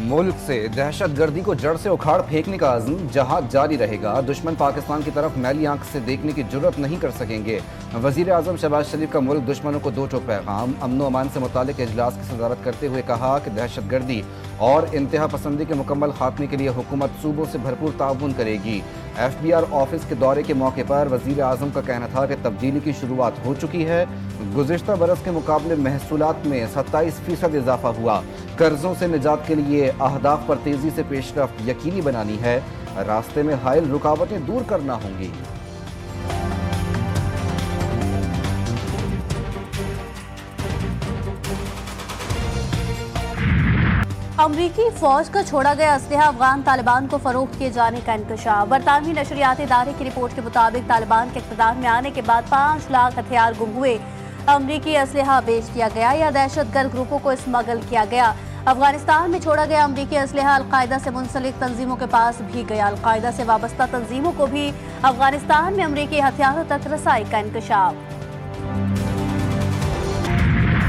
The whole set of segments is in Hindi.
मुल्क से दहशतगर्दी को जड़ से उखाड़ फेंकने का अज़्म जहाद जारी रहेगा। दुश्मन पाकिस्तान की तरफ मैली आंख से देखने की जुर्रत नहीं कर सकेंगे। वज़ीर आज़म शहबाज शरीफ का मुल्क दुश्मनों को दो टोक पैगाम। अमन व अमान से मुतालिक इजलास की सदारत करते हुए कहा कि दहशतगर्दी और इंतहा पसंदी के मुकम्मल खात्मे के लिए हुकूमत सूबों से भरपूर ताउन करेगी। FBR ऑफिस के दौरे के मौके पर वज़ीर आज़म का कहना था कि तब्दीली की शुरुआत हो चुकी है। गुज़िश्ता बरस के मुकाबले महसूलात में 27% इजाफा हुआ। कर्जों से निजात के लिए अहदाफ पर तेजी से पेशरफ्त यकीनी बनानी है। रास्ते में हायल रुकावटें दूर करना होंगी। अमरीकी फौज का छोड़ा गया असलहा अफगान तालिबान को फरोख्त किए जाने का इंकशाफ। बरतानवी नशरियाती इदारे की रिपोर्ट के मुताबिक तालिबान के इक़्तिदार में आने के बाद 5 लाख हथियार गुम हुए। अमरीकी असलहा बेच दिया गया या दहशतगर्द ग्रुपों को स्मगल किया गया। अफगानिस्तान में छोड़ा गया अमरीकी असलहा अलकायदा से मुंसलिक तंजीमों के पास भी गया। अलकायदा से वाबस्ता तंजीमों को भी अफगानिस्तान में अमरीकी हथियारों तक रसाई का इंकशाफ।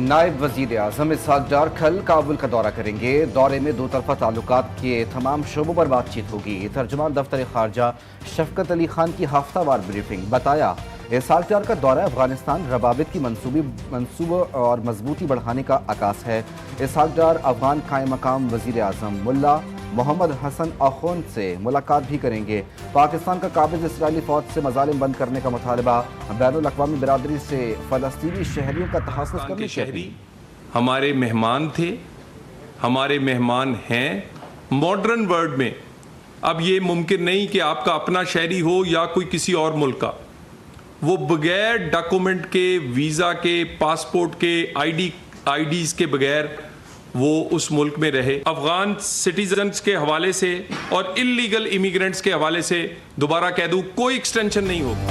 नायब वज़ीर आज़म इसहाक डार कल काबुल का दौरा करेंगे। दौरे में दो तरफा ताल्लुकात के तमाम शोबों पर बातचीत होगी। तर्जुमान दफ्तर खारजा शफकत अली खान की हफ्तावार ब्रीफिंग। बताया इसहाक डार का दौरा अफगानिस्तान रबाबित की मनसूबों और मजबूती बढ़ाने का आकाश है। इसहाक डार अफगान कायम मकाम वज़ीर आज़म मुल्ला मोहम्मद हसन अखौन से मुलाकात भी करेंगे। पाकिस्तान का काबिज इसराइली फौज से मजालिम बंद करने का मुतालबा। बैनुल अक़वामी बिरादरी से फ़लस्तीनी शहरियों का तहफ़्फ़ुज़ करने शहरी हमारे मेहमान थे, हमारे मेहमान हैं। मॉडर्न वर्ल्ड में अब ये मुमकिन नहीं कि आपका अपना शहरी हो या कोई किसी और मुल्क का, वो बगैर डॉक्यूमेंट के, वीज़ा के, पासपोर्ट के, आईडीज़ के बगैर वो उस मुल्क में रहे। अफगान सिटीजन्स के हवाले से और इलीगल इमिग्रेंट्स के हवाले से दोबारा कह दूं, कोई एक्सटेंशन नहीं होगी।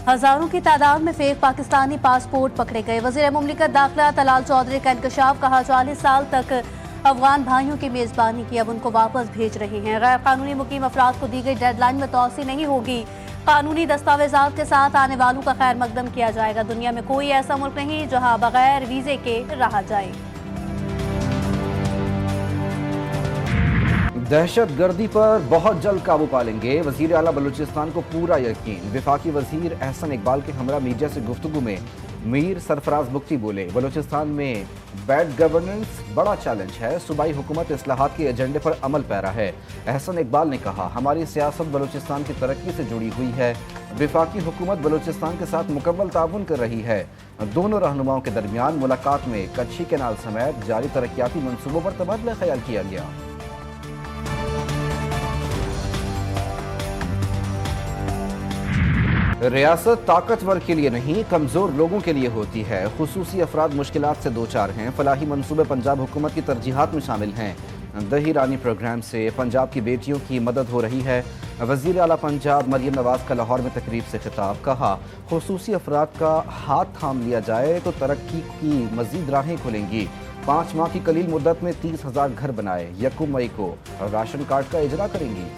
हजारों की तादाद में फेक पाकिस्तानी पासपोर्ट पकड़े गए। वज़ीर मुमलिकत दाखिला तलाल चौधरी का इंकशाफ। कहा 40 साल तक अफगान भाइयों की मेजबानी की, अब उनको वापस भेज रहे हैं। गैर कानूनी मुकीम अफराद को दी गई डेडलाइन में तोसी नहीं होगी। कानूनी दस्तावेजात के साथ आने वालों का खैर मकदम किया जाएगा। दुनिया में कोई ऐसा मुल्क नहीं जहां बगैर वीजे के रहा जाए। दहशतगर्दी पर बहुत जल्द काबू पा लेंगे। वज़ीर आला बलूचिस्तान को पूरा यकीन। वफाकी वज़ीर एहसन इकबाल के हमरा मीडिया से गुफ्तगू में मीर सरफराज बुख्ती बोले, बलूचिस्तान में बैड गवर्नेंस बड़ा चैलेंज है। सूबाई हुकूमत इस्लाहात के एजेंडे पर अमल पैरा है। एहसन इकबाल ने कहा, हमारी सियासत बलूचिस्तान की तरक्की से जुड़ी हुई है। वफाकी हुकूमत बलूचिस्तान के साथ मुकम्मल ताउन कर रही है। दोनों रहनुमाओं के दरमियान मुलाकात में कच्छी कैनाल समेत जारी तरक्याती मनसूबों पर तबादला ख्याल किया गया। रियासत ताकतवर के लिए नहीं, कमज़ोर लोगों के लिए होती है। खुसूसी अफराद मुश्किलात से दो चार हैं। फलाही मनसूबे पंजाब हुकूमत की तरजीहात में शामिल हैं। दही रानी प्रोग्राम से पंजाब की बेटियों की मदद हो रही है। वज़ीर आला पंजाब मरियम नवाज़ का लाहौर में तकरीब से खिताब। कहा, खुसूसी अफराद का हाथ थाम लिया जाए तो तरक्की की मज़ीद राहें खुलेंगी। 5 माह की कलील मुद्दत में 30,000 घर बनाए। 1 मई को राशन कार्ड का इजरा करेंगी।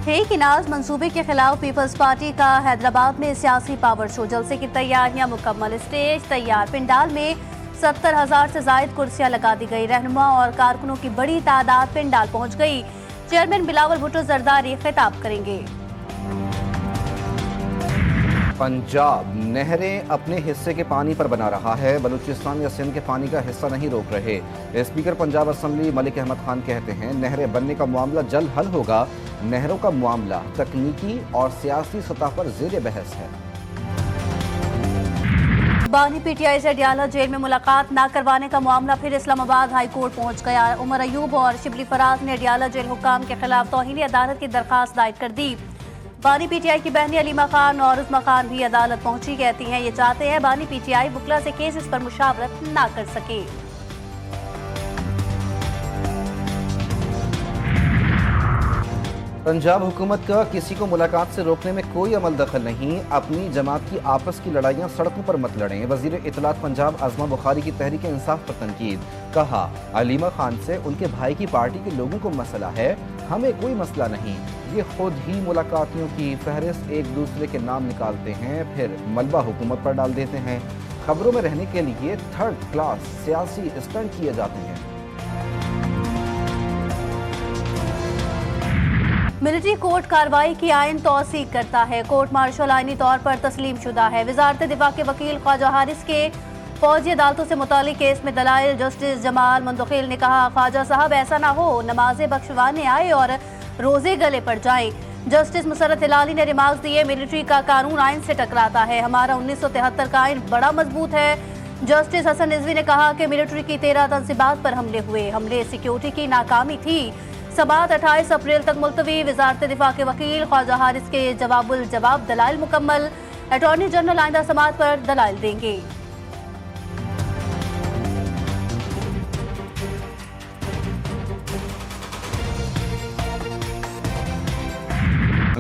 फेक इनाज मंसूबे के खिलाफ पीपल्स पार्टी का हैदराबाद में सियासी पावर शो। जलसे की तैयारियां मुकम्मल, स्टेज तैयार। पिंडाल में 70,000 से जायद कुर्सियां लगा दी गई। रहनुमा और कारकुनों की बड़ी तादाद पिंडाल पहुंच गई। चेयरमैन बिलावल भुट्टो जरदारी खिताब करेंगे। पंजाब नहरें अपने हिस्से के पानी पर बना रहा है। बलूचिस्तान या सिंध के पानी का हिस्सा नहीं रोक रहे। स्पीकर पंजाब असम्बली मलिक अहमद खान कहते हैं, नहरें बनने का मामला जल्द हल होगा। नहरों का मामला तकनीकी और सियासी सतह पर ज़ेर बहस है। बानी PTI से अडियाला जेल में मुलाकात न करवाने का मामला फिर इस्लामाबाद हाई कोर्ट पहुंच गया। उमर अयूब और शिबली फराज ने अडियाला जेल हुक्काम के खिलाफ तौहीन अदालत की दरखास्त दायर कर दी। बानी PTI की बहनी अलीमा खान और उस्मा खान भी अदालत पहुंची। कहती हैं ये चाहते हैं बानी PTI वुकला से केसेस पर मुशावरत ना कर सके। पंजाब हुकूमत का किसी को मुलाकात से रोकने में कोई अमल दखल नहीं। अपनी जमात की आपस की लड़ाइयाँ सड़कों पर मत लड़ें। वज़ीर इत्तलात पंजाब आज़मा बुखारी की तहरीक इंसाफ पर तनकीद। कहा, अलीमा खान से उनके भाई की पार्टी के लोगों को मसला है, हमें कोई मसला नहीं। ये खुद ही मुलाकातियों की फहरिस्त एक दूसरे के नाम निकालते हैं, फिर मलबा हुकूमत पर डाल देते हैं। खबरों में रहने के लिए थर्ड क्लास सियासी स्टंट किए जाते हैं। मिलिट्री कोर्ट कार्रवाई की आयन तौसीक करता है। कोर्ट मार्शल आईनी तौर पर तस्लीम शुदा है। वजारत दिफा के वकील ख्वाजा हारिस के फौजी अदालतों से मुतालिक केस में दलाइल जस्टिस जमाल मुंतकिल ने कहा, ख्वाजा साहब ऐसा ना हो नमाजें बख्शवाने आए और रोजे गले पड़ जाए। जस्टिस मुसरत हिलाली ने रिमार्क्स दिए, मिलिट्री का कानून आइन से टकराता है, हमारा 1973 का आइन बड़ा मजबूत है। जस्टिस हसन रिजवी ने कहा कि मिलिट्री की 13 तंसीबात पर हमले हुए, हमले सिक्योरिटी की नाकामी थी। समात 28 अप्रैल तक मुलतवी। वजारत दिफा के वकील ख्वाजा हारिस के जवाबुल जवाब दलाइल मुकम्मल। अटॉर्नी जनरल आइंदा समात पर दलाइल देंगे।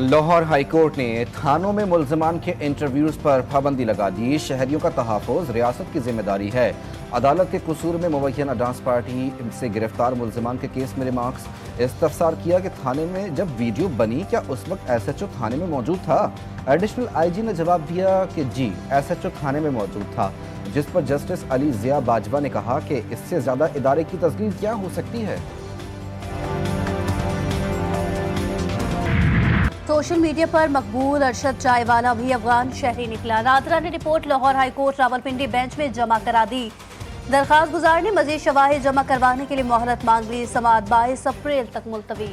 लाहौर हाई कोर्ट ने थानों में मुल्जमान के इंटरव्यूज पर पाबंदी लगा दी। शहरियों का तहफ़्फ़ुज़ रियासत की जिम्मेदारी है। अदालत के कसूर में मुबैना डांस पार्टी से गिरफ्तार मुल्जमान के केस में रिमार्क्स इस्तफसार किया कि थाने में जब वीडियो बनी क्या उस वक्त SHO थाने में मौजूद था। एडिशनल IG ने जवाब दिया कि जी SHO थाने में मौजूद था, जिस पर जस्टिस अली ज़िया बाजवा ने कहा कि इससे ज़्यादा इदारे की तस्लील क्या हो सकती है। सोशल मीडिया पर मकबूल अरशद चायवाला भी अफगान शहरी निकला। नादरा ने report Lahore high court Rawalpindi bench में जमा करा दी। दरखास्त गुजार ने मजीद शवाहिद जमा करवाने के लिए मोहलत मांग ली। समाअत 22 अप्रैल तक मुलतवी।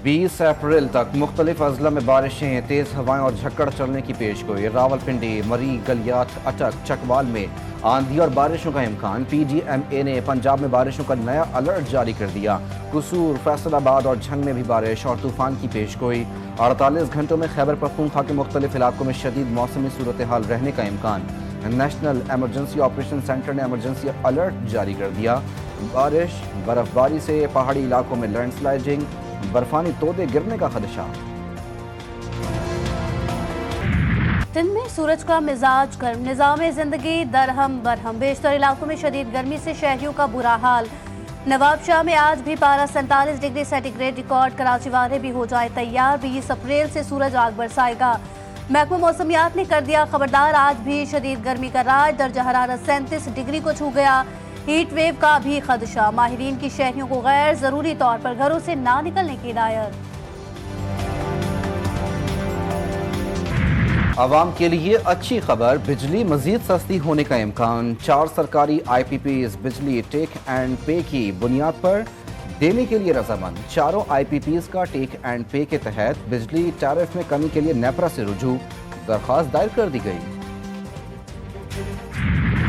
20 अप्रैल तक मुख्तलिफ अजला में बारिशें, तेज़ हवाएं और झक्कड़ चलने की पेशगोई। रावलपिंडी, मरी, गलियात, अटक, चकवाल में आंधी और बारिशों का इम्कान। PGMA ने पंजाब में बारिशों का नया अलर्ट जारी कर दिया। कसूर, फैसलाबाद और झंग में भी बारिश और तूफान की पेशगोई। 48 घंटों में खैबर पख्तूनख्वा के मुख्तलिफ इलाकों में शदीद मौसमी सूरत हाल रहने का इम्कान। नेशनल एमरजेंसी ऑपरेशन सेंटर ने एमरजेंसी अलर्ट जारी कर दिया। बारिश, बर्फबारी से पहाड़ी इलाकों में लैंडस्लाइडिंग, बर्फानी तोदे गिरने का खदशा। दिन में सूरज का मिजाज गर्म, निज़ाम जिंदगी दरहम बरहम। बेशतर इलाकों में शदीद गर्मी से शहरियों का बुरा हाल। नवाबशाह में आज भी पारा 47 डिग्री सेंटीग्रेड रिकॉर्ड। कराची वाले भी हो जाए तैयार, 20 अप्रैल से सूरज आग बरसाएगा। महकमा मौसमियात ने कर दिया खबरदार, आज भी शदीद गर्मी का राज। दर्जा हरारत 37 डिग्री को छू गया। हीट वेव का भी खदशा। माहिरीन की शहरियों को गैर जरूरी तौर पर घरों से ना निकलने की हिदायत। आवाम के लिए अच्छी खबर, बिजली मजीद सस्ती होने का इम्कान। 4 सरकारी IPPs बिजली टेक एंड पे की बुनियाद पर देने के लिए रजामंद। चारों IPPs का टेक एंड पे के तहत बिजली टैरिफ में कमी के लिए नेपरा से रुजू। दरख्वास्त दायर कर दी गई।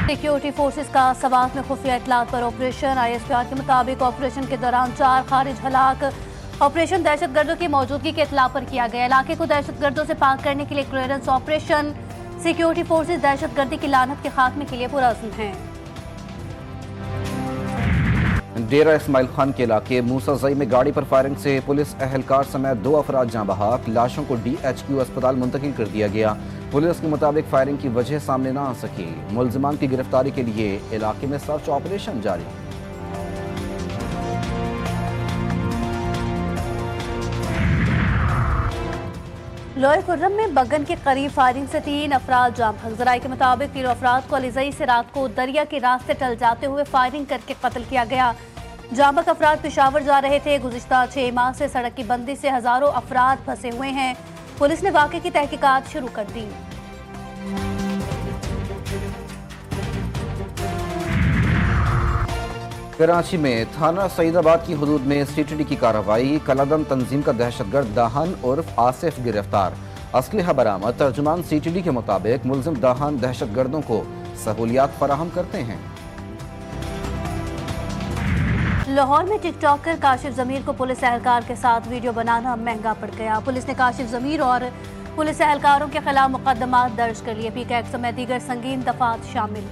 सिक्योरिटी फोर्सेस का सवात में खुफिया इतलात पर ऑपरेशन। ISPR के मुताबिक ऑपरेशन के दौरान 4 खारिज हलाक। ऑपरेशन दहशतगर्दों की मौजूदगी के इत्तला पर किया गया। इलाके को दहशतगर्दों से पाक करने के लिए क्लियरेंस ऑपरेशन। सिक्योरिटी फोर्सेस दहशतगर्दी की लानत के खात्मे के लिए पुरअज़्म हैं। डेरा इस्माइल खान के इलाके मूसाजई में गाड़ी पर फायरिंग से पुलिस एहलकार समेत 2 अफराद जाँ बहक। लाशों को DHQ अस्पताल मुंतकिल कर दिया गया। पुलिस के मुताबिक फायरिंग की वजह सामने न आ सकी। मुल्जिमान की गिरफ्तारी के लिए इलाके में सर्च ऑपरेशन जारी। लोहे खुर्रम में बगन के करीब फायरिंग से 3 अफराद जाम बहक। जराये के मुताबिक 3 अफराद को अलीजई से रात को दरिया के रास्ते टल जाते हुए फायरिंग करके कत्ल किया गया। जाम बहक अफराद पेशावर जा रहे थे। गुज़िश्ता 6 माह से सड़क की बंदी से हजारों अफराद फंसे हुए हैं। पुलिस ने वाक़े की तहकीकात शुरू कर दी। कराची में थाना सईदाबाद की हदूद में CTD की कार्रवाई। कलादम तंजीम का दहशतगर्द दाहन उर्फ आसिफ गिरफ्तार। असलहा बरामद। तर्जुमान CTD के मुताबिक मुल्जिम दाहन दहशतगर्दों को सहूलियात फराहम करते हैं। लाहौर में टिकटॉकर काशिफ जमीर को पुलिस एहलकार के साथ वीडियो बनाना महंगा पड़ गया। पुलिस ने काशिफ जमीर और पुलिस एहलकारों के खिलाफ मुकदमा दर्ज कर लिए। PK एक्ट समेत दीगर संगीन दफात शामिल।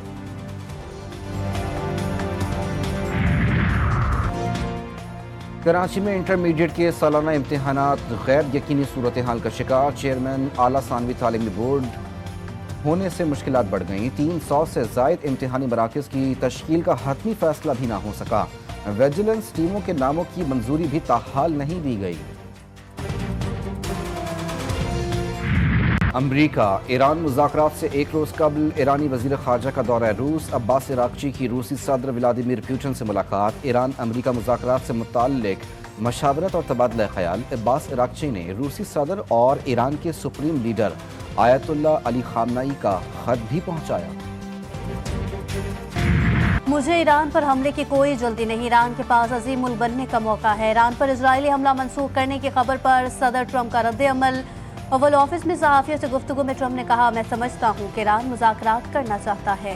कराची में इंटरमीडिएट के सालाना इम्तिहानात गैर यकीनी सूरत हाल का शिकार। चेयरमैन आला सानवी तालीमी बोर्ड होने से मुश्किलात बढ़ गईं। 300 से जायद इम्तिहानी मराकज़ की तश्कील का हतमी फैसला भी ना हो सका। विजिलेंस टीमों के नामों की मंजूरी भी ताहाल नहीं दी गई। अमरीका ईरान मुज़ाकरात से एक रोज़ कबल ईरानी वज़ीर ख़ारजा का दौरा रूस। अब्बास अराग़ची की रूसी सदर व्लादिमीर पुतिन से मुलाकात। ईरान अमरीका मुज़ाकरात से मुताल्लिक़ मशावरत और तबादला ख़याल। अब्बास अराग़ची ने रूसी सदर और ईरान के सुप्रीम लीडर आयतुल्लाह अली ख़ामनेई का ख़त भी पहुँचाया। मुझे ईरान पर हमले की कोई जल्दी नहीं, ईरान के पास अजीम मुल्क बनने का मौका है। ईरान पर इजरायली हमला मंसूख करने की खबर पर सदर ट्रंप का रद्द अमल। ओवल ऑफिस में सहाफ़ियों से गुफ्तगू में ट्रंप ने कहा, मैं समझता हूँ कि ईरान मुज़ाकरात करना चाहता है।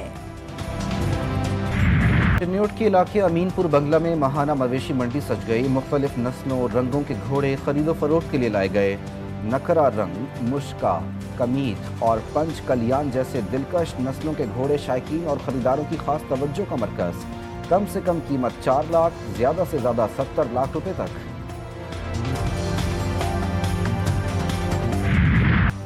चिन्योट के इलाके अमीनपुर बंगला में माहाना मवेशी मंडी सज गई। मुख्तलिफ नस्लों और रंगों के घोड़े खरीदो फरोख्त के लिए लाए गए। नकरा रंग, मुश्का, कमीत और पंच कल्याण जैसे दिलकश नस्लों के घोड़े शायकीन और खरीदारों की खास तवज्जो का मरकज। कम से कम कीमत 4 लाख, ज्यादा से ज्यादा 70 लाख रुपए तक।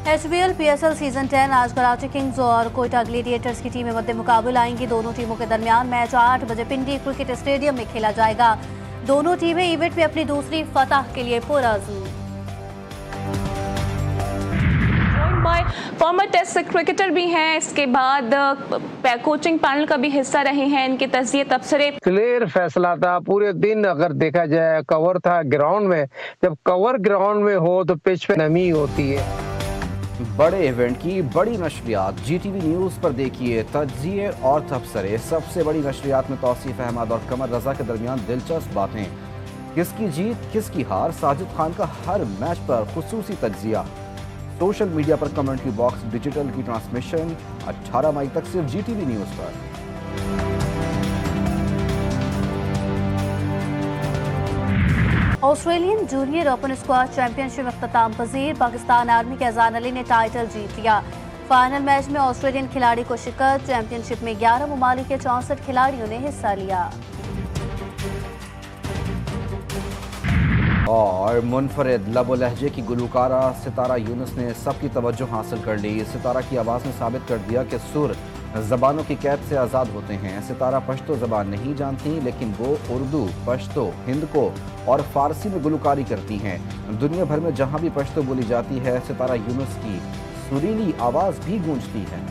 HBL PSL सीजन 10 आज कराची किंग्स और कोयटा ग्लेडिएटर्स की टीमें मद्दे मुकाबला आएंगी। दोनों टीमों के दरमियान मैच 8 बजे पिंडी क्रिकेट स्टेडियम में खेला जाएगा। दोनों टीमें इवेंट में अपनी दूसरी फतह के लिए पुरअज़्म। फॉर्मर टेस्ट क्रिकेटर भी हैं, इसके बाद कोचिंग पैनल का भी हिस्सा रहे हैं। इनके तज़किये तबसरे क्लियर फैसला था। पूरे दिन अगर देखा जाए कवर था ग्राउंड में। जब कवर ग्राउंड में हो तो पिच पे नमी होती है। बड़े इवेंट की बड़ी नशरियात GTV न्यूज़ पर देखिए। तज्जिए और तबसरे। सबसे बड़ी नशरियात में तौसीफ अहमद और कमर रजा के दरमियान दिलचस्प बातें। किसकी जीत किसकी हार, साजिद खान का हर मैच पर खुसूसी तज्जिया। सोशल मीडिया पर कमेंट्री बॉक्स, डिजिटल की ट्रांसमिशन 18 मई तक सिर्फ GTV न्यूज़ पर। Australian junior open squash championship अख्ताम पजीर। पाकिस्तान आर्मी के अजान अली ने टाइटल जीत लिया। फाइनल मैच में ऑस्ट्रेलियन खिलाड़ी को शिकस्त। चैंपियनशिप में 11 ममालिक के 64 खिलाड़ियों ने हिस्सा लिया। और मुनफरिद लबो लहजे की गुलकारा सितारा यूनुस ने सबकी तवज्जो हासिल कर ली। सितारा की आवाज़ ने साबित कर दिया कि सुर ज़बानों की कैद से आज़ाद होते हैं। सितारा पश्तो ज़बान नहीं जानती, लेकिन वो उर्दू, पश्तो, हिंदको और फ़ारसी में गुलकारी करती हैं। दुनिया भर में जहाँ भी पश्तो बोली जाती है, सितारा यूनुस की सुरीली आवाज़ भी गूंजती है।